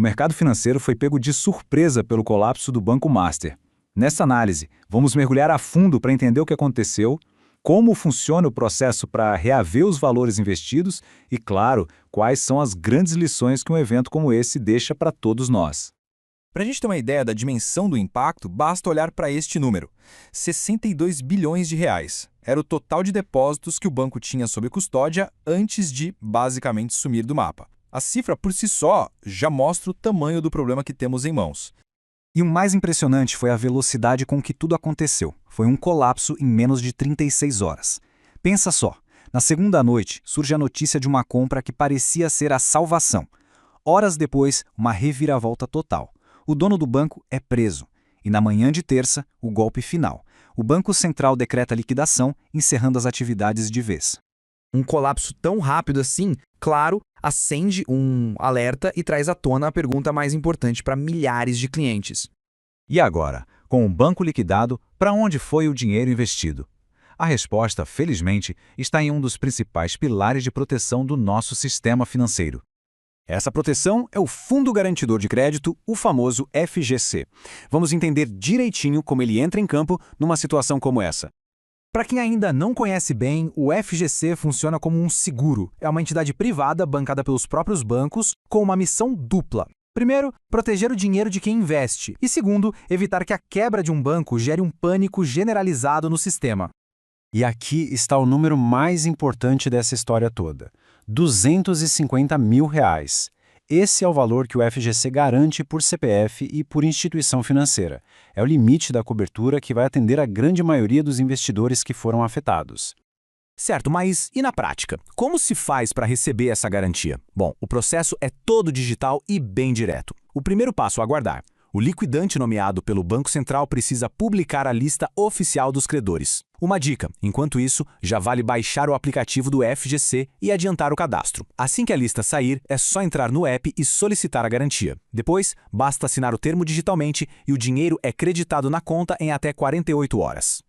O mercado financeiro foi pego de surpresa pelo colapso do Banco Master. Nessa análise, vamos mergulhar a fundo para entender o que aconteceu, como funciona o processo para reaver os valores investidos e, claro, quais são as grandes lições que um evento como esse deixa para todos nós. Para a gente ter uma ideia da dimensão do impacto, basta olhar para este número: 62 bilhões de reais. Era o total de depósitos que o banco tinha sob custódia antes de, basicamente, sumir do mapa. A cifra, por si só, já mostra o tamanho do problema que temos em mãos. E o mais impressionante foi a velocidade com que tudo aconteceu. Foi um colapso em menos de 36 horas. Pensa só, na segunda noite surge a notícia de uma compra que parecia ser a salvação. Horas depois, uma reviravolta total. O dono do banco é preso. E na manhã de terça, o golpe final. O Banco Central decreta liquidação, encerrando as atividades de vez. Um colapso tão rápido assim, claro, acende um alerta e traz à tona a pergunta mais importante para milhares de clientes. E agora, com o banco liquidado, para onde foi o dinheiro investido? A resposta, felizmente, está em um dos principais pilares de proteção do nosso sistema financeiro. Essa proteção é o Fundo Garantidor de Crédito, o famoso FGC. Vamos entender direitinho como ele entra em campo numa situação como essa. Para quem ainda não conhece bem, o FGC funciona como um seguro. É uma entidade privada bancada pelos próprios bancos com uma missão dupla. Primeiro, proteger o dinheiro de quem investe. E segundo, evitar que a quebra de um banco gere um pânico generalizado no sistema. E aqui está o número mais importante dessa história toda: R$ 250 mil. Esse é o valor que o FGC garante por CPF e por instituição financeira. É o limite da cobertura que vai atender a grande maioria dos investidores que foram afetados. Certo, mas e na prática? Como se faz para receber essa garantia? Bom, o processo é todo digital e bem direto. O primeiro passo a aguardar: o liquidante nomeado pelo Banco Central precisa publicar a lista oficial dos credores. Uma dica: enquanto isso, já vale baixar o aplicativo do FGC e adiantar o cadastro. Assim que a lista sair, é só entrar no app e solicitar a garantia. Depois, basta assinar o termo digitalmente e o dinheiro é creditado na conta em até 48 horas.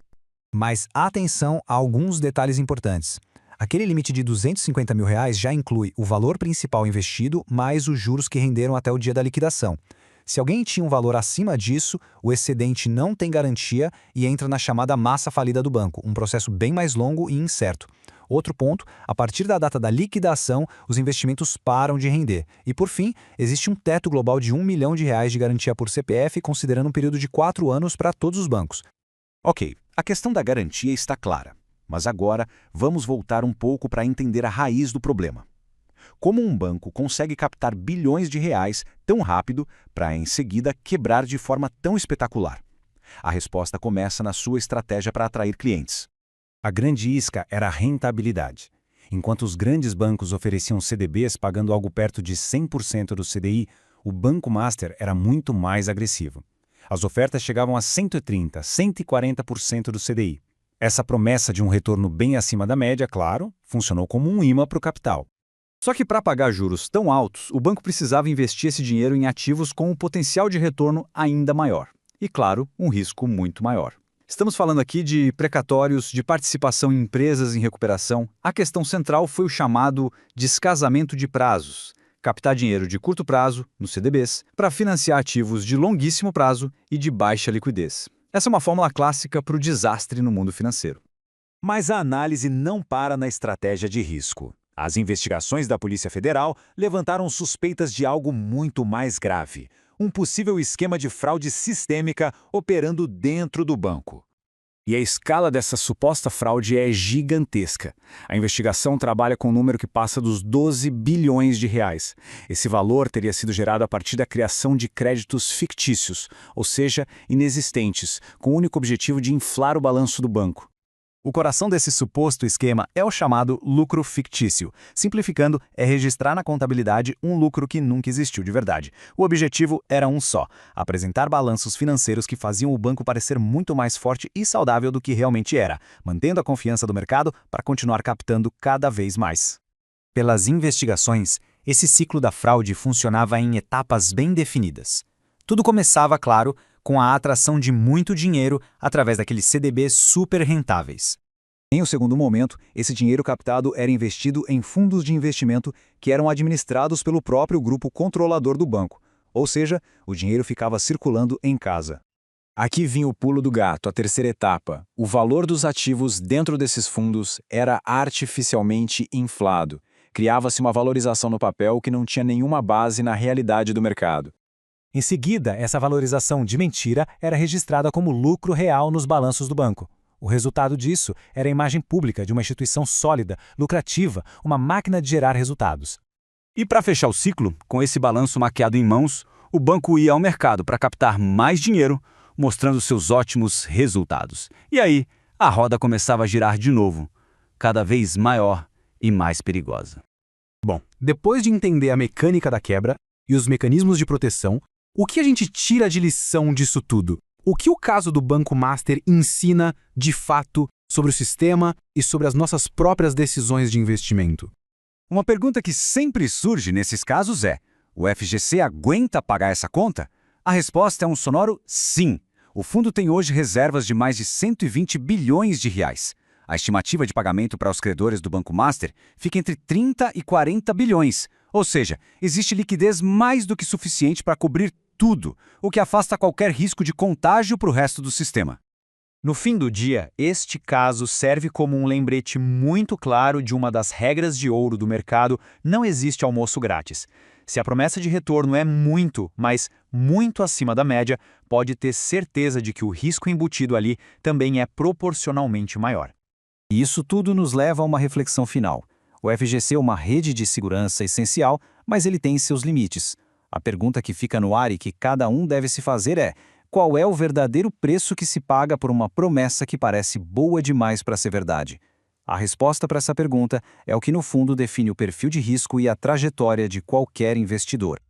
Mas atenção a alguns detalhes importantes. Aquele limite de R$ 250 mil já inclui o valor principal investido mais os juros que renderam até o dia da liquidação. Se alguém tinha um valor acima disso, o excedente não tem garantia e entra na chamada massa falida do banco, um processo bem mais longo e incerto. Outro ponto: a partir da data da liquidação, os investimentos param de render. E por fim, existe um teto global de R$ 1 milhão de garantia por CPF, considerando um período de 4 anos para todos os bancos. Ok, a questão da garantia está clara. Mas agora, vamos voltar um pouco para entender a raiz do problema. Como um banco consegue captar bilhões de reais tão rápido para, em seguida, quebrar de forma tão espetacular? A resposta começa na sua estratégia para atrair clientes. A grande isca era a rentabilidade. Enquanto os grandes bancos ofereciam CDBs pagando algo perto de 100% do CDI, o Banco Master era muito mais agressivo. As ofertas chegavam a 130%, 140% do CDI. Essa promessa de um retorno bem acima da média, claro, funcionou como um imã para o capital. Só que para pagar juros tão altos, o banco precisava investir esse dinheiro em ativos com um potencial de retorno ainda maior. E, claro, um risco muito maior. Estamos falando aqui de precatórios, de participação em empresas em recuperação. A questão central foi o chamado descasamento de prazos. Captar dinheiro de curto prazo, nos CDBs, para financiar ativos de longuíssimo prazo e de baixa liquidez. Essa é uma fórmula clássica para o desastre no mundo financeiro. Mas a análise não para na estratégia de risco. As investigações da Polícia Federal levantaram suspeitas de algo muito mais grave: um possível esquema de fraude sistêmica operando dentro do banco. E a escala dessa suposta fraude é gigantesca. A investigação trabalha com um número que passa dos 12 bilhões de reais. Esse valor teria sido gerado a partir da criação de créditos fictícios, ou seja, inexistentes, com o único objetivo de inflar o balanço do banco. O coração desse suposto esquema é o chamado lucro fictício. Simplificando, é registrar na contabilidade um lucro que nunca existiu de verdade. O objetivo era um só: apresentar balanços financeiros que faziam o banco parecer muito mais forte e saudável do que realmente era, mantendo a confiança do mercado para continuar captando cada vez mais. Pelas investigações, esse ciclo da fraude funcionava em etapas bem definidas. Tudo começava, claro, com a atração de muito dinheiro através daqueles CDBs super rentáveis. Em um segundo momento, esse dinheiro captado era investido em fundos de investimento que eram administrados pelo próprio grupo controlador do banco, ou seja, o dinheiro ficava circulando em casa. Aqui vinha o pulo do gato, a terceira etapa. O valor dos ativos dentro desses fundos era artificialmente inflado. Criava-se uma valorização no papel que não tinha nenhuma base na realidade do mercado. Em seguida, essa valorização de mentira era registrada como lucro real nos balanços do banco. O resultado disso era a imagem pública de uma instituição sólida, lucrativa, uma máquina de gerar resultados. E para fechar o ciclo, com esse balanço maquiado em mãos, o banco ia ao mercado para captar mais dinheiro, mostrando seus ótimos resultados. E aí, a roda começava a girar de novo, cada vez maior e mais perigosa. Bom, depois de entender a mecânica da quebra e os mecanismos de proteção, o que a gente tira de lição disso tudo? O que o caso do Banco Master ensina, de fato, sobre o sistema e sobre as nossas próprias decisões de investimento? Uma pergunta que sempre surge nesses casos é: o FGC aguenta pagar essa conta? A resposta é um sonoro sim. O fundo tem hoje reservas de mais de 120 bilhões de reais. A estimativa de pagamento para os credores do Banco Master fica entre 30 e 40 bilhões. Ou seja, existe liquidez mais do que suficiente para cobrir tudo, o que afasta qualquer risco de contágio para o resto do sistema. No fim do dia, este caso serve como um lembrete muito claro de uma das regras de ouro do mercado: não existe almoço grátis. Se a promessa de retorno é muito, mas muito acima da média, pode ter certeza de que o risco embutido ali também é proporcionalmente maior. E isso tudo nos leva a uma reflexão final. O FGC é uma rede de segurança essencial, mas ele tem seus limites. A pergunta que fica no ar e que cada um deve se fazer é: qual é o verdadeiro preço que se paga por uma promessa que parece boa demais para ser verdade? A resposta para essa pergunta é o que no fundo define o perfil de risco e a trajetória de qualquer investidor.